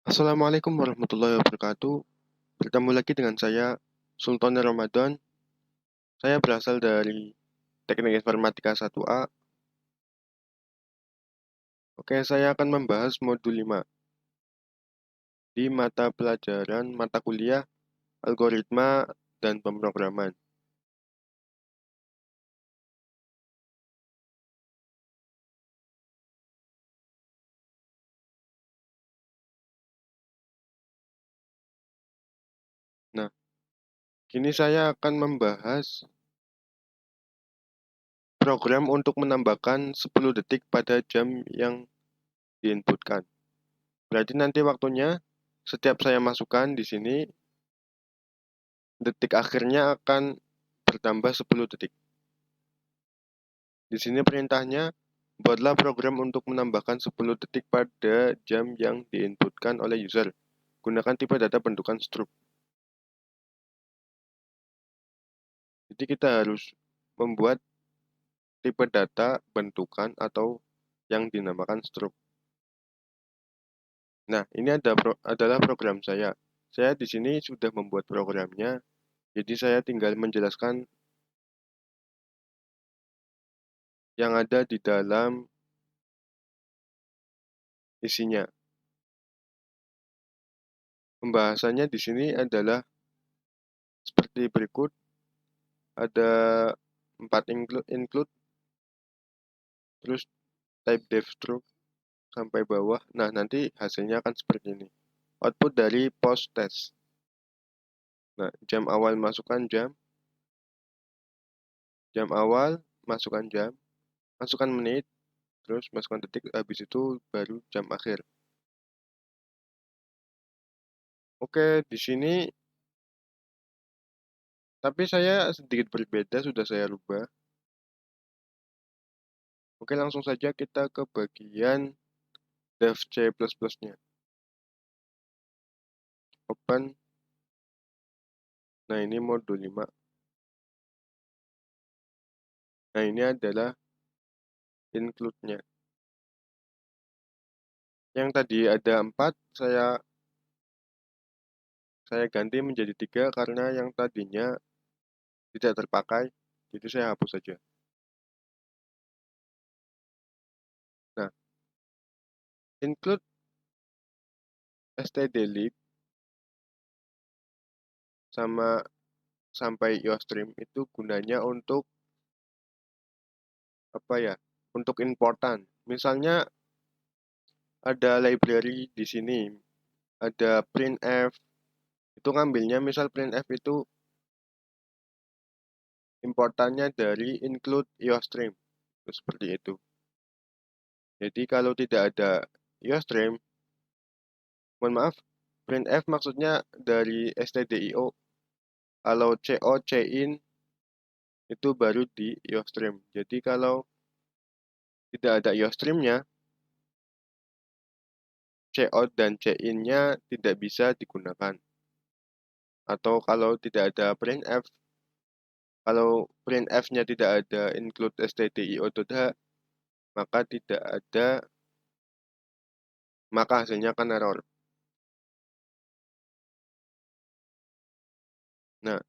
Assalamualaikum warahmatullahi wabarakatuh. Bertemu lagi dengan saya, Sultan Ramadan. Saya berasal dari Teknik Informatika 1A. Oke, saya akan membahas modul 5 di mata pelajaran mata kuliah Algoritma dan Pemrograman. Nah, kini saya akan membahas program untuk menambahkan 10 detik pada jam yang diinputkan. Berarti nanti waktunya setiap saya masukkan di sini, detik akhirnya akan bertambah 10 detik. Di sini perintahnya, buatlah program untuk menambahkan 10 detik pada jam yang diinputkan oleh user. Gunakan tipe data bentukan struct. Jadi kita harus membuat tipe data bentukan atau yang dinamakan struct. Nah, ini adalah program saya. Saya di sini sudah membuat programnya, jadi saya tinggal menjelaskan yang ada di dalam isinya. Pembahasannya di sini adalah seperti berikut. Ada 4 include, terus type def struct sampai bawah. Nah, nanti hasilnya akan seperti ini. Output dari post test. Nah, jam awal masukkan jam, jam awal masukkan jam, masukkan menit, terus masukkan detik, habis itu baru jam akhir. Oke, di sini tapi saya sedikit berbeda, sudah saya rubah. Oke, langsung saja kita ke bagian dev C++ nya. Open. Nah, ini modul 5. Nah, ini adalah include-nya. Yang tadi ada 4, saya ganti menjadi 3 karena yang tadinya tidak terpakai, jadi saya hapus saja. Nah, include stdlib sama sampai iostream itu gunanya untuk apa ya? Untuk importan. Misalnya ada library di sini, ada printf, itu ngambilnya misal printf itu importannya dari include iostream. Itu seperti itu. Jadi kalau tidak ada iostream, mohon maaf, printf maksudnya dari stdio. Kalau co, cin itu baru di iostream. Jadi kalau tidak ada iostreamnya, cout dan cin-nya tidak bisa digunakan. Atau kalau tidak ada printf, kalau printf-nya tidak ada include stdio.h, maka tidak ada, maka hasilnya akan error. Nah,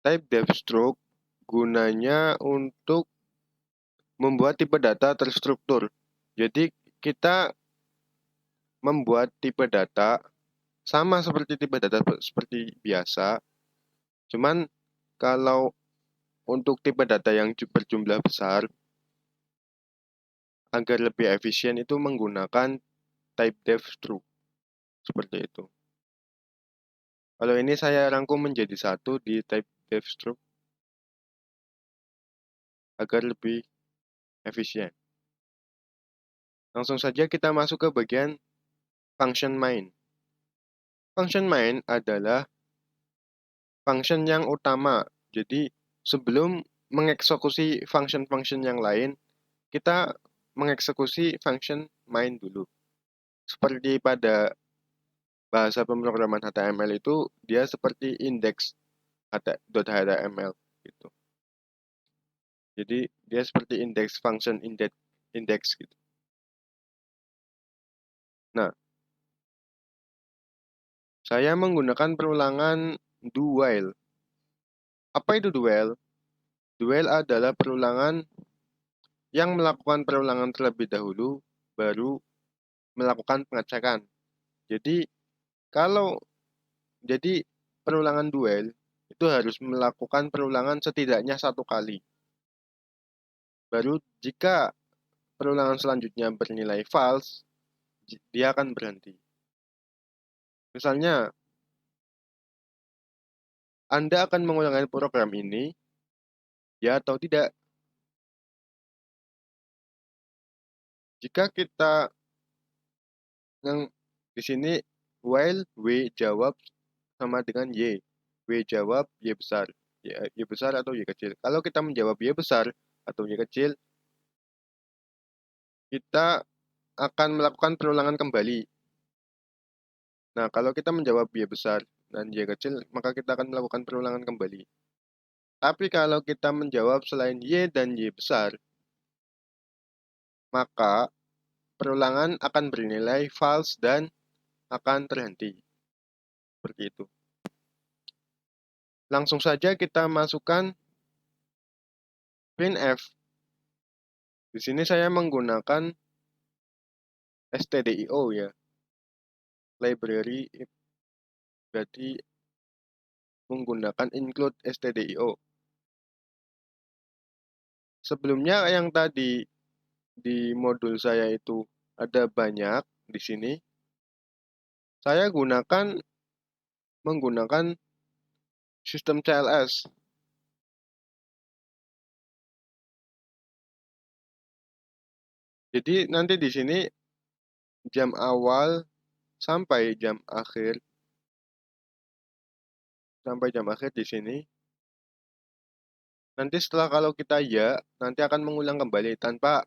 type def struct gunanya untuk membuat tipe data terstruktur. Jadi kita membuat tipe data sama seperti tipe data seperti biasa, cuman kalau untuk tipe data yang berjumlah besar, agar lebih efisien itu menggunakan type def struct, seperti itu. Kalau ini saya rangkum menjadi satu di type def struct agar lebih efisien. Langsung saja kita masuk ke bagian function main. Function main adalah function yang utama. Jadi sebelum mengeksekusi function-function yang lain, kita mengeksekusi function main dulu. Seperti pada bahasa pemrograman HTML itu, dia seperti index.html gitu. Jadi dia seperti index function index gitu. Nah, Saya menggunakan perulangan do while. Apa itu do while? Do while adalah perulangan yang melakukan perulangan terlebih dahulu, baru melakukan pengecekan. Jadi, kalau jadi perulangan do while itu harus melakukan perulangan setidaknya satu kali. Baru jika perulangan selanjutnya bernilai false, dia akan berhenti. Misalnya, Anda akan mengulangi program ini, ya atau tidak. Jika kita yang di sini while W jawab sama dengan Y. W jawab Y besar. Y besar atau Y kecil. Kalau kita menjawab Y besar atau Y kecil, kita akan melakukan perulangan kembali. Nah, kalau kita menjawab Y besar dan Y kecil, maka kita akan melakukan perulangan kembali. Tapi kalau kita menjawab selain Y dan Y besar, maka perulangan akan bernilai false dan akan terhenti. Seperti itu. Langsung saja kita masukkan printf. Di sini saya menggunakan stdio ya. Library berarti menggunakan include stdio. Sebelumnya yang tadi di modul saya itu ada banyak di sini. Saya menggunakan sistem CLS. Jadi nanti di sini jam awal sampai jam akhir di sini. Nanti setelah kalau kita ya, nanti akan mengulang kembali tanpa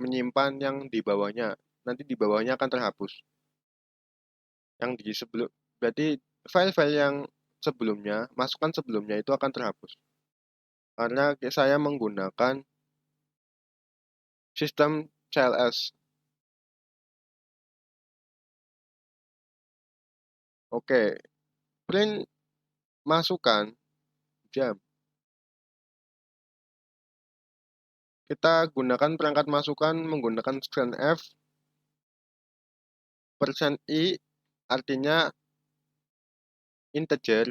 menyimpan yang di bawahnya. Nanti di bawahnya akan terhapus. Yang di sebelum berarti file-file yang sebelumnya, masukan sebelumnya itu akan terhapus. Karena saya menggunakan sistem CLS. Oke, print masukan jam. Kita gunakan perangkat masukan menggunakan scanf %i artinya integer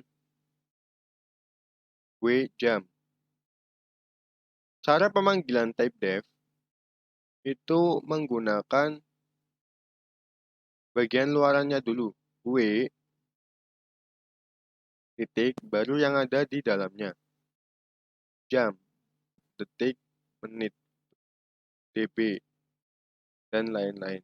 w jam. Cara pemanggilan typedef itu menggunakan bagian luarannya dulu, w titik baru yang ada di dalamnya. Jam, detik, menit, db, dan lain-lain.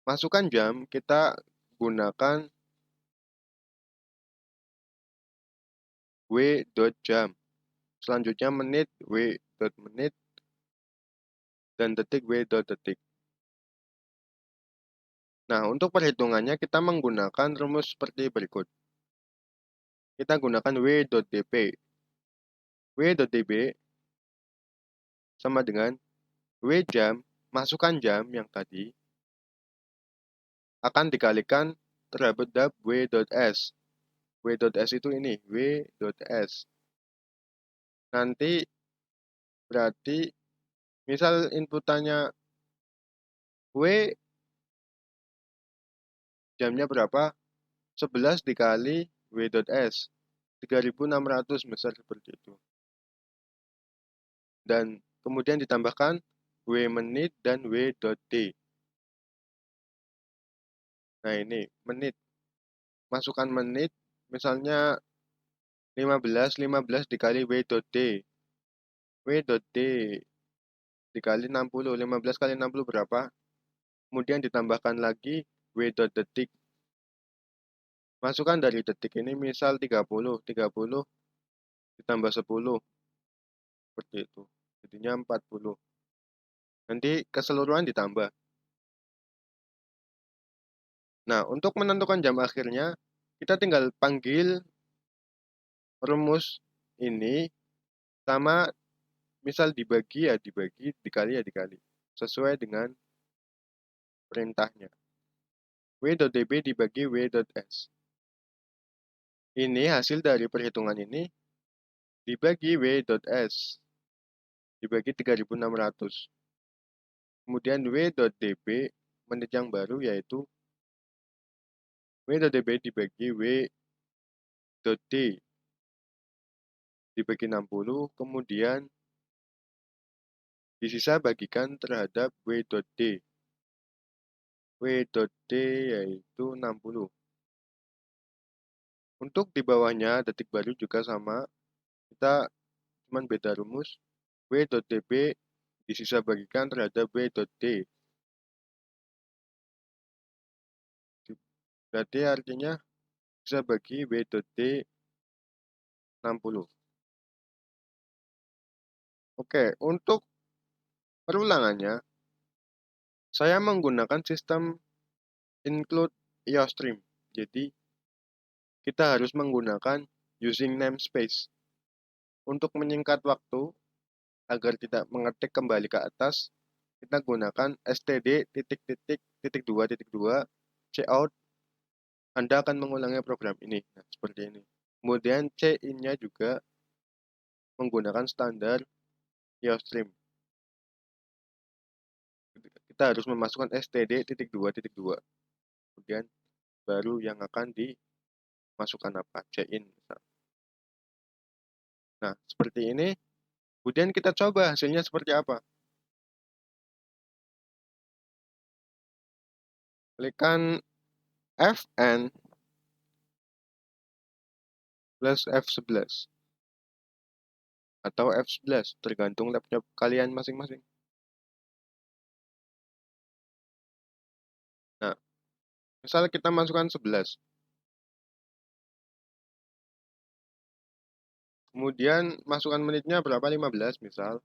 Masukkan jam, kita gunakan w.jam. Selanjutnya menit, w.menit, dan detik, w.detik. Nah, untuk perhitungannya kita menggunakan rumus seperti berikut. Kita gunakan w.dp. W.db sama dengan w jam, masukkan jam yang tadi, akan dikalikan terhadap w.s. W.s itu ini, w.s. Nanti berarti, misal inputannya w jamnya berapa? 11 dikali w.s. 3600 misal seperti itu. Dan kemudian ditambahkan w menit dan w.d. Nah ini menit. Masukkan menit, misalnya 15 dikali w.d. W.d dikali 60. 15 kali 60 berapa? Kemudian ditambahkan lagi w.detik. Masukkan dari detik ini misal 30. 30 ditambah 10. Seperti itu. Jadinya 40. Nanti keseluruhan ditambah. Nah, untuk menentukan jam akhirnya, kita tinggal panggil rumus ini sama misal dibagi ya dibagi, dikali ya dikali. sesuai dengan perintahnya. W.db dibagi W.s. Ini hasil dari perhitungan ini dibagi W.s dibagi 3600. Kemudian W.db menit yang baru yaitu W.db dibagi W.d dibagi 60, kemudian disisa bagikan terhadap W.d. W.d yaitu 60. Untuk di bawahnya detik baru juga sama, kita cuman beda rumus. W.db disisa bagikan terhadap W.d. Berarti artinya bisa bagi W.d 60. Oke, untuk perulangannya, saya menggunakan sistem include IOStream. Jadi, kita harus menggunakan using namespace. Untuk menyingkat waktu, agar tidak mengetik kembali ke atas, kita gunakan std titik titik titik dua titik dua cout. Anda akan mengulangi program ini. Nah, seperti ini. Kemudian in-nya juga menggunakan standar IOStream. Kita harus memasukkan std titik dua titik dua. Kemudian baru yang akan dimasukkan apa? In. Nah, seperti ini. Kemudian kita coba hasilnya seperti apa. Klikkan Fn plus F11 atau F11, tergantung laptop kalian masing-masing. Nah, misal kita masukkan 11. Kemudian masukkan menitnya berapa? 15 misal.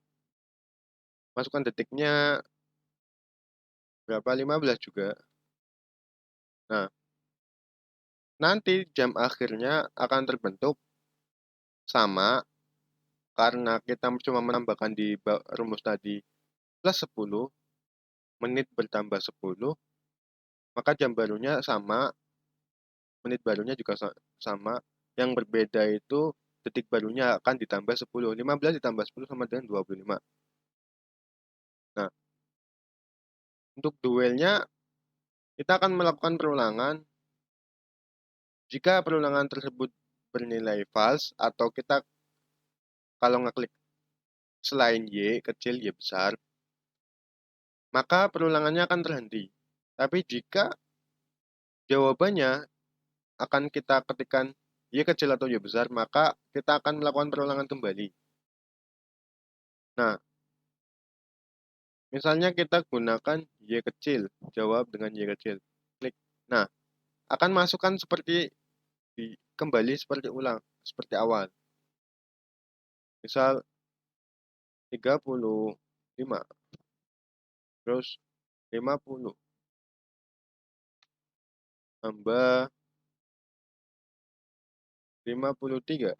Masukkan detiknya berapa? 15 juga. Nah, nanti jam akhirnya akan terbentuk sama karena kita cuma menambahkan di rumus tadi plus 10, menit bertambah 10, maka jam barunya sama, menit barunya juga sama. Yang berbeda itu detik barunya akan ditambah 10. 15 ditambah 10 sama dengan 25. Nah, untuk duelnya kita akan melakukan perulangan. Jika perulangan tersebut bernilai false atau kita kalau ngeklik selain Y kecil Y besar, maka perulangannya akan terhenti. Tapi jika jawabannya akan kita ketikkan Y kecil atau Y besar, maka kita akan melakukan perulangan kembali. Nah, misalnya kita gunakan Y kecil, jawab dengan Y kecil. Klik. Nah, akan masukkan seperti kembali seperti ulang, seperti awal. Misal 35, terus 50, tambah 53.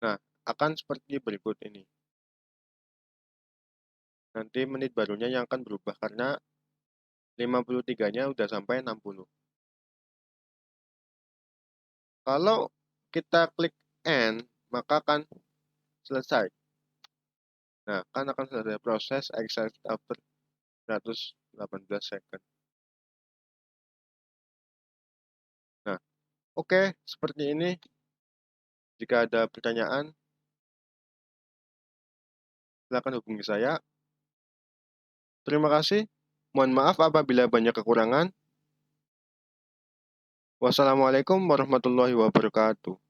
Nah, akan seperti berikut ini. Nanti menit barunya yang akan berubah karena 53-nya udah sampai 60. Kalau kita klik end, maka akan selesai. Nah, akan selesai proses exit after 118 second. Nah, oke, seperti ini. Jika ada pertanyaan, silakan hubungi saya. Terima kasih. Mohon maaf apabila banyak kekurangan. Wassalamualaikum warahmatullahi wabarakatuh.